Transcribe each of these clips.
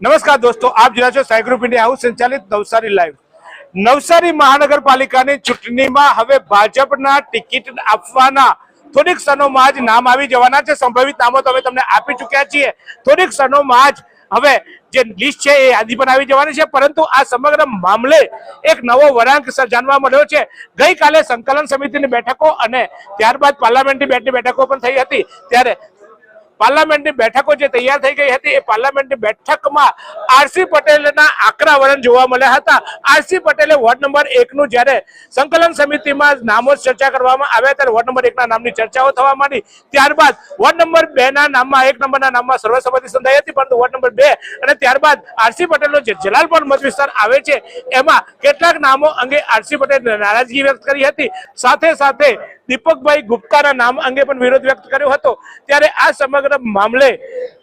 નમસ્કાર દોસ્તો, આપ જોયા છો સાઈ ગ્રુપ ઇન્ડિયા હાઉસ સંચાલિત નવસારી લાઈવ. નવસારી મહાનગરપાલિકાની ચૂંટણીમાં હવે ભાજપના ટિકિટ આપવાના થોડીક ક્ષણોમાં જ નામ આવી જવાના છે. સંભવિત નામો તો અમે તમને આપી ચૂક્યા છીએ. થોડીક ક્ષણોમાં જ હવે જે લિસ્ટ છે એ યાદી પણ આવી જવાની છે. પરંતુ આ સમગ્ર મામલે એક નવો વળાંક જાણવા મળ્યો છે. ગઈકાલે સંકલન સમિતિની બેઠકો અને ત્યારબાદ પાર્લામેન્ટની બેઠકો પણ થઈ હતી. ત્યારે પાર્લામેન્ટની બેઠકો જે તૈયાર થઈ ગઈ હતી એ પાર્લામેન્ટની બેઠકમાં આરસી પટેલના આકરા વલણ જોવા મળ્યા હતા. આરસી પટેલે વોર્ડ નંબર 1 નું જ્યારે સંકલન સમિતિમાં નામો ચર્ચા કરવામાં આવ્યા ત્યારે વોર્ડ નંબર 1 ના નામની ચર્ચાઓ થવા માંડી. ત્યારબાદ વોર્ડ નંબર 2 ના નામમાં 1 નંબરના નામમાં સર્વસંમતિ સંધાઈ હતી, પરંતુ વોર્ડ નંબર 2 અને ત્યારબાદ આરસી પટેલનો જે જલાલપોર મત વિસ્તાર આવે છે એમાં કેટલાક નામો અંગે આરસી પટેલે નારાજગી વ્યક્ત કરી હતી. સાથે સાથે દીપકભાઈ ગુપ્તાના નામ અંગે પણ વિરોધ વ્યક્ત કર્યો હતો. ત્યારે આ સમગ્ર મામલે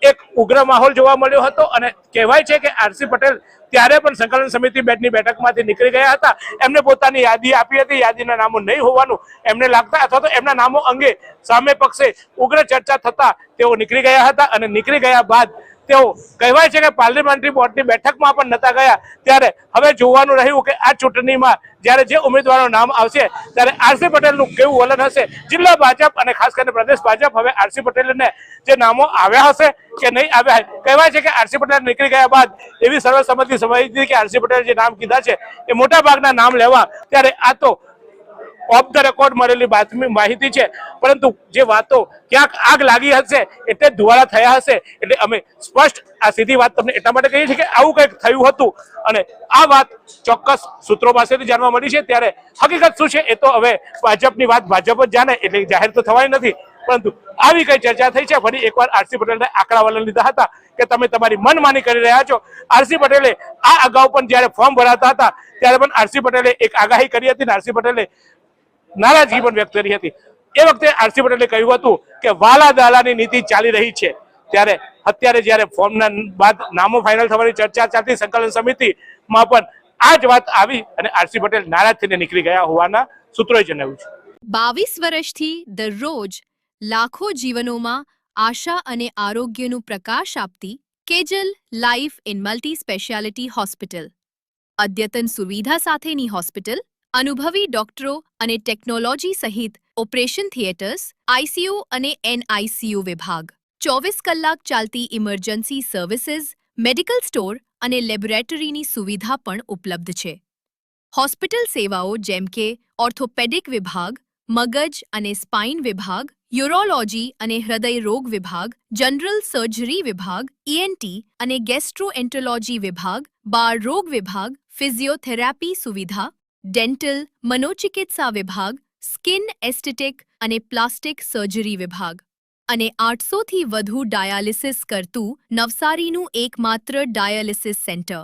એક ઉગ્ર માહોલ જોવા મળ્યો હતો અને કહેવાય છે કે આરસી પટેલ ત્યારે પણ સંકલન સમિતિ બેઠકમાંથી નીકળી ગયા હતા. એમને પોતાની યાદી આપી હતી. યાદીના નામો નહીં હોવાનું એમને લાગતા અથવા તો એમના નામો અંગે સામે પક્ષે ઉગ્ર ચર્ચા થતા તેઓ નીકળી ગયા હતા અને નીકળી ગયા બાદ તેઓ કહેવાય છે કે પાર્લામેન્ટરી બોર્ડની બેઠકમાં પણ નતા ગયા. ત્યારે હવે જોવાનું રહ્યું કે આ ચૂંટણીમાં જ્યારે જે ઉમેદવારોનું નામ આવશે ત્યારે આરસી પટેલનું કેવું વલણ હશે. જિલ્લા ભાજપ અને ખાસ કરીને પ્રદેશ ભાજપ હવે આરસી પટેલને જે નામો આવ્યા હશે કે નહીં આવ્યા, કહેવાય છે કે આરસી પટેલ નીકળી ગયા બાદ એવી સર્વસંમતિ સમજી કે આરસી પટેલ જે નામ કીધા છે એ મોટા ભાગના નામ લેવા. ત્યારે આ તો ઓફ ધ રેકોર્ડ મળેલી માહિતી છે, પરંતુ જે વાતો ક્યાંક આગ લાગી હશે એટલે ધુવાળા થયા હશે. એટલે અમે સ્પષ્ટ આ સીધી વાત તમને એટલા માટે કહીએ છીએ કે આવું કંઈક થયું હતું અને આ વાત ચોક્કસ સૂત્રો પાસેથી જાણવા મળી છે. ત્યારે હકીકત શું છે એ તો હવે ભાજપની વાત ભાજપ જ જાણે, એટલે જાહેર તો થવાની નથી. પરંતુ આવી કઈ ચર્ચા થઈ છે. ફરી એકવાર આરસી પટેલને આકરા વલણ લીધા હતા કે તમે તમારી મનમાની કરી રહ્યા છો. આરસી પટેલે આ અગાઉ પણ જ્યારે ફોર્મ ભરાતા હતા ત્યારે પણ આરસી પટેલે એક આગાહી કરી હતી. આરસી પટેલે નારાજગી પણ વ્યક્ત કરી હતી. એ વખતે આરસી પટેલે કહ્યું હતું કે વાલા દાલાની નીતિ ચાલી રહી છે. ત્યારે અત્યારે જ્યારે ફોર્મના બાદ નામો ફાઇનલ થવાની ચર્ચા ચાલતી સંકલન સમિતિમાં પણ આ જ વાત આવી અને આરસી પટેલ નારાજ થઈને નીકળી ગયા હોવાના સૂત્રોએ જણાવ્યું છે. 22 વર્ષથી દરરોજ લાખો જીવનોમાં આશા અને આરોગ્યનું પ્રકાશ આપતી Kejal life in multi speciality hospital. અદ્યતન સુવિધા સાથેની હોસ્પિટલ, અનુભવી ડોક્ટરો અને ટેકનોલોજી સહિત ઓપરેશન થિયેટર્સ, આઈસીયુ અને એનઆઈસીયુ વિભાગ, 24 કલાક ચાલતી ઇમરજન્સી સર્વિસીસ, મેડિકલ સ્ટોર અને લેબોરેટરીની સુવિધા પણ ઉપલબ્ધ છે. હોસ્પિટલ સેવાઓ જેમ કે ઓર્થોપેડિક વિભાગ, મગજ અને સ્પાઇન વિભાગ, યુરોલોજી અને હૃદય રોગ વિભાગ, જનરલ સર્જરી વિભાગ, ઈએનટી અને ગેસ્ટ્રોએન્ટરોલોજી વિભાગ, બાળ રોગ વિભાગ, ફિઝિયોથેરાપી સુવિધા, ડેન્ટલ, મનોચિકિત્સા વિભાગ, સ્કિન એસ્થેટિક અને પ્લાસ્ટિક સર્જરી વિભાગ અને 800થી વધુ ડાયાલિસિસ કરતું નવસારીનું એકમાત્ર ડાયાલિસિસ સેન્ટર.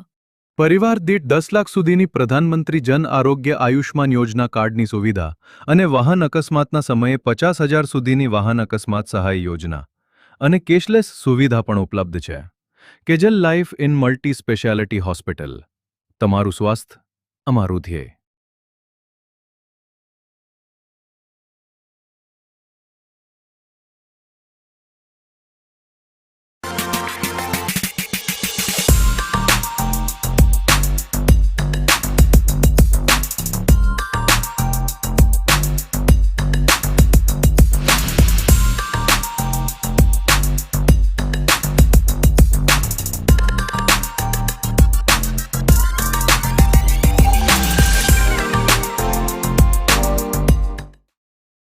પરિવાર દીઠ 10 લાખ સુધીની પ્રધાનમંત્રી જન આરોગ્ય આયુષ્માન યોજના કાર્ડની સુવિધા અને વાહન અકસ્માતના સમયે 50,000 સુધીની વાહન અકસ્માત સહાય યોજના અને કેશલેસ સુવિધા પણ ઉપલબ્ધ છે. Kejal life in multi speciality hospital. તમારું સ્વાસ્થ્ય અમારું ધ્યેય.